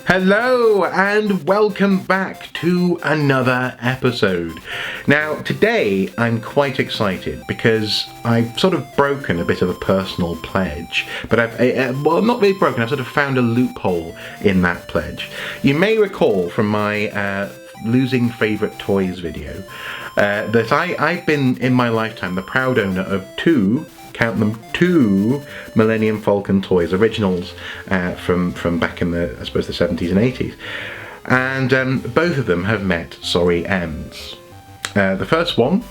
Hello and welcome back to another episode. Now today I'm quite excited because I've sort of broken a bit of a personal pledge, but well, not really broken, I've sort of found a loophole in that pledge. You may recall from my losing favourite toys video that I've been in my lifetime the proud owner of two Millenium Falcon toys, originals from back in the, I suppose, the 70s and 80s. And both of them have met sorry ends. The first one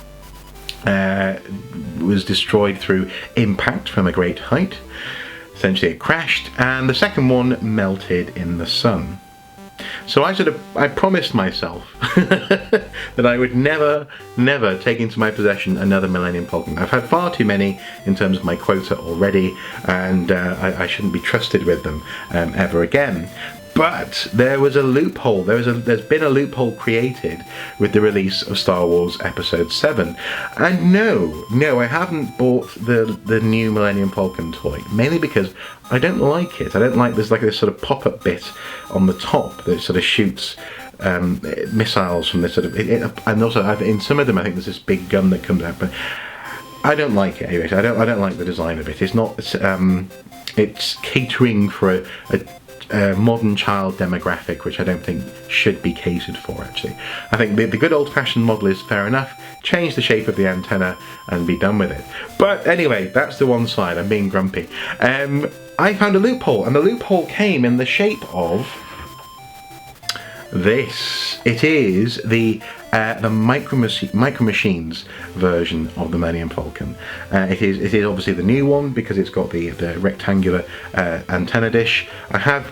was destroyed through impact from a great height. Essentially it crashed, and the second one melted in the sun. So I promised myself that I would never take into my possession another Millenium Falcon. I've had far too many in terms of my quota already, and I shouldn't be trusted with them ever again. But there was a loophole. There's been a loophole created with the release of Star Wars Episode 7. And no, I haven't bought the new Millenium Falcon toy, mainly because I don't like it. I don't like there's like this sort of pop-up bit on the top that sort of shoots missiles from this sort of, and also in some of them I think there's this big gun that comes out, but I don't like it anyway. I don't like the design of it. It's not. It's catering for a modern child demographic, which I don't think should be catered for, actually. I think the good old-fashioned model is fair enough. Change the shape of the antenna and be done with it. But anyway, that's the one side. I'm being grumpy. I found a loophole, and the loophole came in the shape of this. It is the Micro Machines version of the Millenium Falcon. It is obviously the new one because it's got the rectangular antenna dish. I have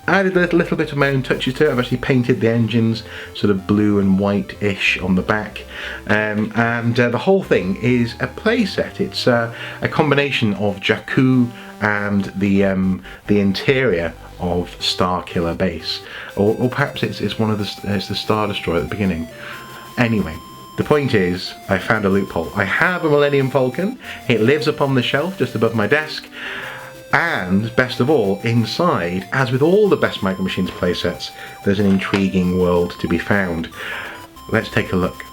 added a little bit of my own touches to it. I've actually painted the engines sort of blue and white-ish on the back, and the whole thing is a playset. It's a combination of Jakku and the interior of Starkiller Base, or perhaps it's one of it's the Star Destroyer at the beginning. Anyway, the point is, I found a loophole. I have a Millenium Falcon. It lives up on the shelf just above my desk. And best of all, inside, as with all the best Micro Machines playsets, there's an intriguing world to be found. Let's take a look.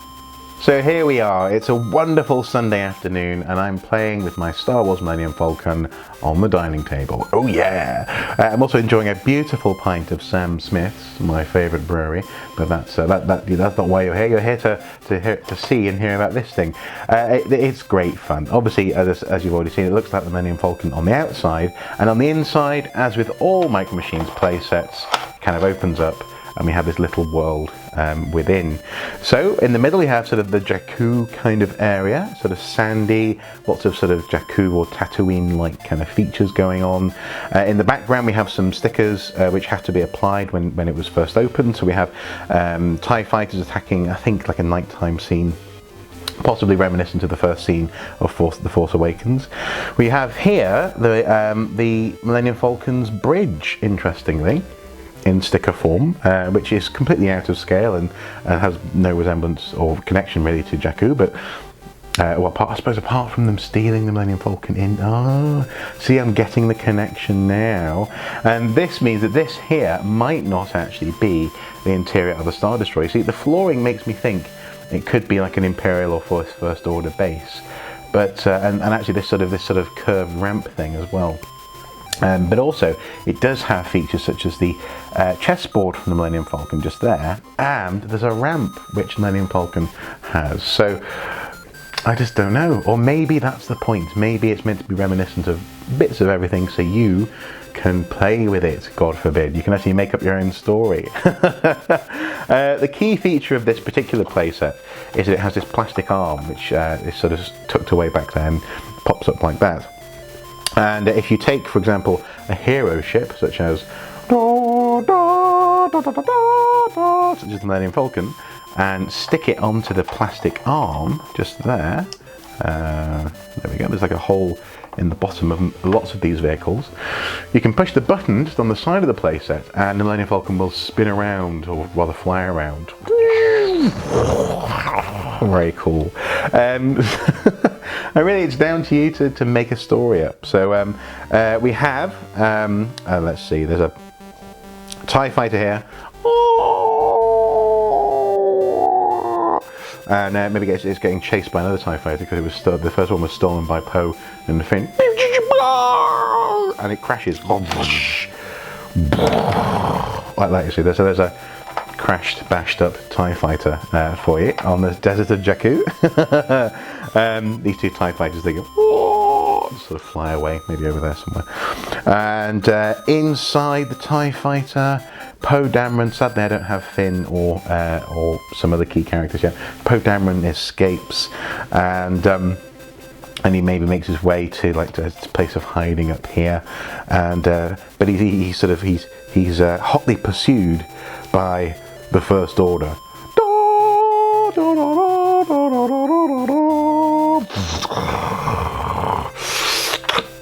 So here we are. It's a wonderful Sunday afternoon, and I'm playing with my Star Wars Millenium Falcon on the dining table. Oh yeah! I'm also enjoying a beautiful pint of Sam Smith's, my favourite brewery. But that's not why you're here. You're here to see and hear about this thing. It's great fun. Obviously, as you've already seen, it looks like the Millenium Falcon on the outside, and on the inside, as with all Micro Machines play sets, kind of opens up, and we have this little world within. So in the middle we have sort of the Jakku kind of area, sort of sandy, lots of sort of Jakku or Tatooine-like kind of features going on. In the background we have some stickers which have to be applied when it was first opened. So we have TIE fighters attacking, I think, like a nighttime scene, possibly reminiscent of the first scene of The Force Awakens. We have here the Millenium Falcon's bridge, interestingly, in sticker form, which is completely out of scale and has no resemblance or connection really to Jakku, but I suppose apart from them stealing the Millenium Falcon in. See, I'm getting the connection now. And this means that this here might not actually be the interior of a Star Destroyer. See, the flooring makes me think it could be like an Imperial or First Order base, but and actually this sort of curved ramp thing as well. But also, it does have features such as the chessboard from the Millenium Falcon just there, and there's a ramp which Millenium Falcon has. So, I just don't know. Or maybe that's the point. Maybe it's meant to be reminiscent of bits of everything so you can play with it, God forbid. You can actually make up your own story. The key feature of this particular playset is that it has this plastic arm which is sort of tucked away back there and pops up like that. And if you take, for example, a hero ship such as the Millenium Falcon and stick it onto the plastic arm just there, there we go, there's like a hole in the bottom of lots of these vehicles. You can push the button just on the side of the playset and the Millenium Falcon will spin around, or rather fly around. Very cool. And really, it's down to you to make a story up. So we have, let's see, there's a TIE fighter here. And maybe it's getting chased by another TIE fighter because it was the first one was stolen by Poe and the Finn. And it crashes. Like that, you see. So there's a crashed, bashed up TIE fighter for you on the desert of Jakku. These two TIE fighters, they go sort of fly away, maybe over there somewhere. And inside the TIE fighter, Poe Dameron, sadly I don't have Finn or some other key characters yet. Poe Dameron escapes, and he maybe makes his way to like a place of hiding up here, and but he's hotly pursued by the First Order.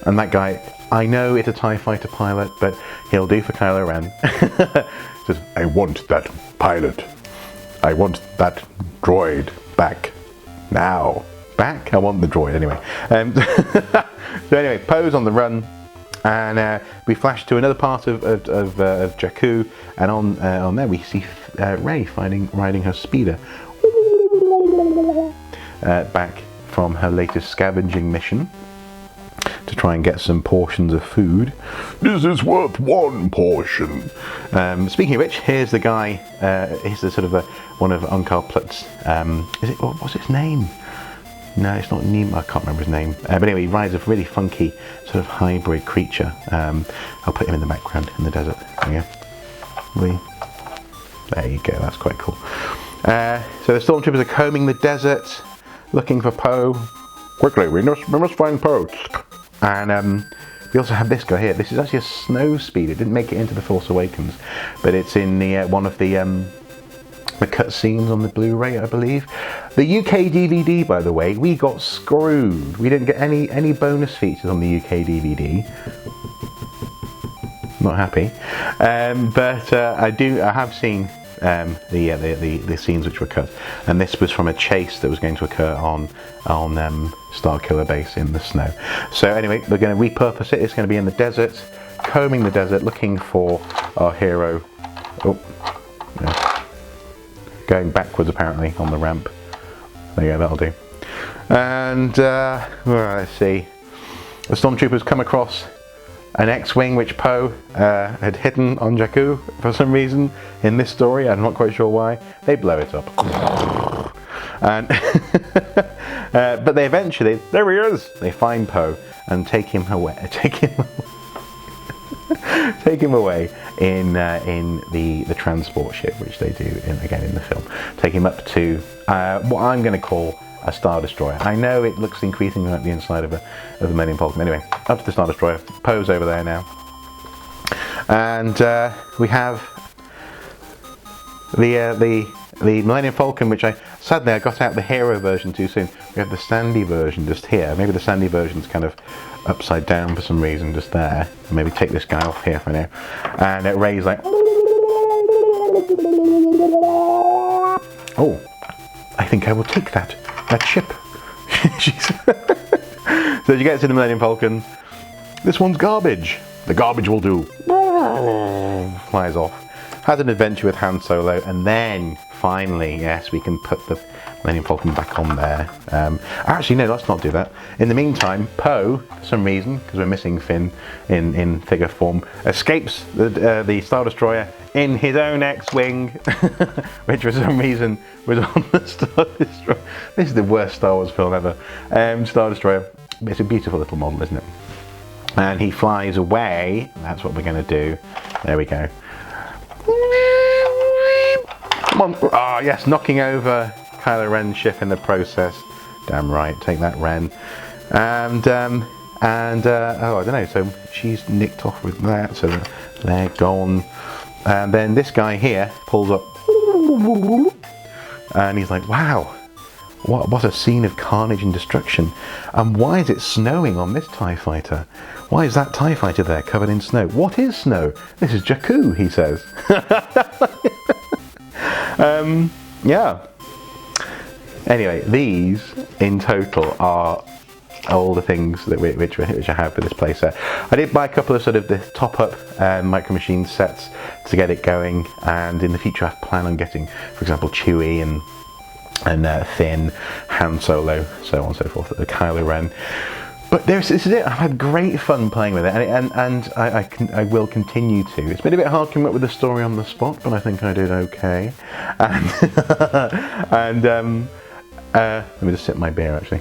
And that guy, I know it's a TIE fighter pilot, but he'll do for Kylo Ren. Says, I want that pilot. I want that droid back now. Back? I want the droid anyway. So anyway, Poe's on the run, and we flash to another part of Jakku, and on there we see Rey riding her speeder back from her latest scavenging mission to try and get some portions of food. This is worth one portion. Speaking of which, here's the guy. Here's the sort of one of Unkar Plutt's. What's his name? No, it's not Neem. I can't remember his name. But anyway, he rides a really funky sort of hybrid creature. I'll put him in the background in the desert. There you go. That's quite cool. So the stormtroopers are combing the desert, looking for Poe. Quickly, we must find Poe. And we also have this guy here. This is actually a snow speeder. It didn't make it into The Force Awakens, but it's in the one of the cut scenes on the Blu-ray, I believe. The UK DVD, by the way, we got screwed. We didn't get any bonus features on the UK DVD. Not happy, but I have seen the scenes which were cut, and this was from a chase that was going to occur on Starkiller Base in the snow. So anyway, we're going to repurpose it. It's going to be in the desert, combing the desert, looking for our hero. Oh, yeah. Going backwards apparently on the ramp. There you go, that'll do. And let's see. The stormtroopers come across an X-wing which Poe had hidden on Jakku for some reason in this story. I'm not quite sure why. They blow it up. And but they eventually, there he is. They find Poe and take him away. Take him away in the transport ship, which they do again in the film. Take him up to what I'm going to call a Star Destroyer. I know it looks increasingly like the inside of the Millenium Falcon. Anyway, up to the Star Destroyer. Poe's over there now, and we have the Millenium Falcon, which sadly I got out the hero version too soon. We have the Sandy version just here. Maybe the Sandy version's kind of upside down for some reason, just there. Maybe take this guy off here for now. And it Rey's like, oh, I think I will take that ship. So as you get to the Millenium Falcon, this one's garbage. The garbage will do. Flies off. Has an adventure with Han Solo, and then finally, yes, we can put the Millenium Falcon back on there. Actually, no, let's not do that. In the meantime, Poe, for some reason, because we're missing Finn in figure form, escapes the Star Destroyer in his own X-wing, which for some reason was on the Star Destroyer. This is the worst Star Wars film ever. Star Destroyer. It's a beautiful little model, isn't it? And he flies away. That's what we're going to do. There we go. Come on. Ah, yes, knocking over Kylo Ren's ship in the process. Damn right, take that, Ren. And oh, I don't know, so she's nicked off with that, so they're gone. And then this guy here pulls up, and he's like, wow, what a scene of carnage and destruction. And why is it snowing on this TIE fighter? Why is that TIE fighter there covered in snow? What is snow? This is Jakku, he says. Yeah. Anyway, these in total are all the things that which I have for this playset. I did buy a couple of sort of the top-up Micro Machines sets to get it going, and in the future I plan on getting, for example, Chewie and Finn, Han Solo, so on and so forth, the Kylo Ren. But this is it. I've had great fun playing with it, and I will continue to. It's been a bit hard coming up with the story on the spot, but I think I did okay. And let me just sip my beer actually.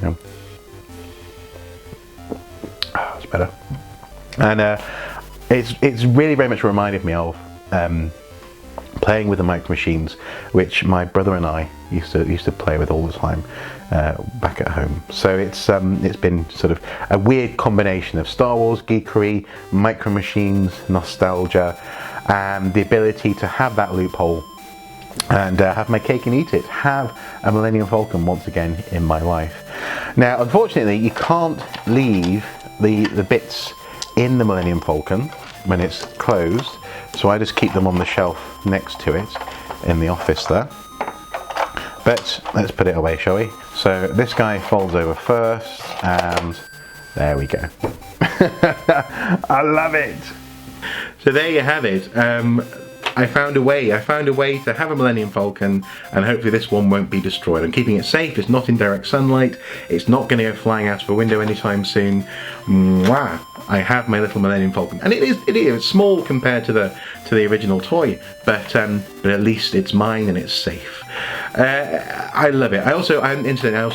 Oh, it's better. And it's really very much reminded me of playing with the Micro Machines, which my brother and I used to play with all the time back at home. So it's been sort of a weird combination of Star Wars geekery, Micro Machines nostalgia, and the ability to have that loophole and have my cake and eat it, have a Millenium Falcon once again in my life. Now, unfortunately, you can't leave the bits in the Millenium Falcon when it's closed, so I just keep them on the shelf next to it in the office there. But let's put it away, shall we? So this guy folds over first, and there we go. I love it. So there you have it. I found a way to have a Millenium Falcon, and hopefully this one won't be destroyed. I'm keeping it safe. It's not in direct sunlight. It's not going to go flying out of a window anytime soon. Mwah! I have my little Millenium Falcon, and it is small compared to the original toy, but at least it's mine and it's safe. I love it. I also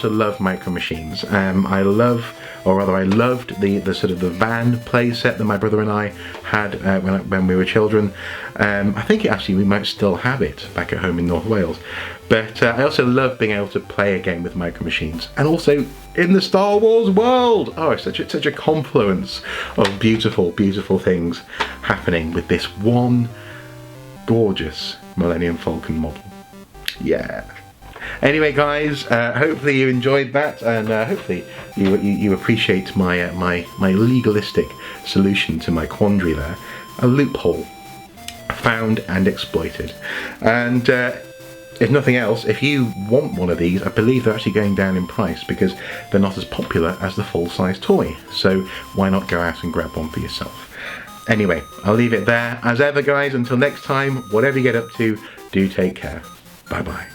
love Micro Machines. I loved the sort of the van play set that my brother and I had when we were children. I think we might still have it back at home in North Wales. But I also love being able to play a game with Micro Machines, and also in the Star Wars world. Oh, it's such a confluence of beautiful, beautiful things happening with this one gorgeous Millenium Falcon model. Yeah. Anyway, guys, hopefully you enjoyed that, and hopefully you appreciate my legalistic solution to my quandary there. A loophole found and exploited. And if nothing else, if you want one of these, I believe they're actually going down in price because they're not as popular as the full-size toy. So why not go out and grab one for yourself? Anyway, I'll leave it there. As ever, guys, until next time, whatever you get up to, do take care. Bye-bye.